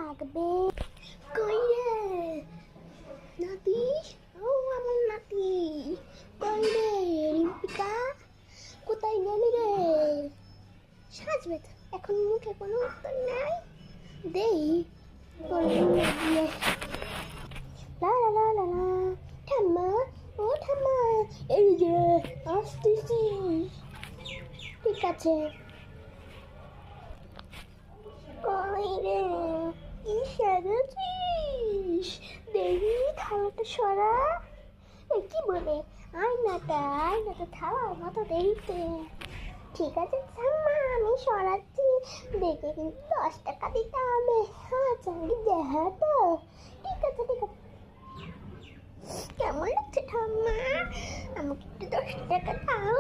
লাগবে। কই রে নাতি? ও আমার নাতি, কই রে রিম্পিকা, কোথায় গেলি রে? সাজবে তো, এখন মুখে কোনো উত্তর নাই। দেই তোর রুমে গিয়ে। লা লা লা লা লা। ঠাম্মা, ও ঠাম্মা, এই যে আসতেছি। ঠিক আছে। কই রে, কি সেজেছিস? দেখি থালাটা সরা। কি বলে আয়নাটা থালার মতো দেখতে। ঠিক আছে ঠাম্মা, আমি সরাচ্ছি। দেখে কিন্তু 10 টাকা দিতে হবে। হ্যাঁ চাকরি দেখা তো। ঠিক আছে ঠিক আছে। কেমন লাগছে ঠাম্মা? আমাকে একটু 10 টাকা দাও।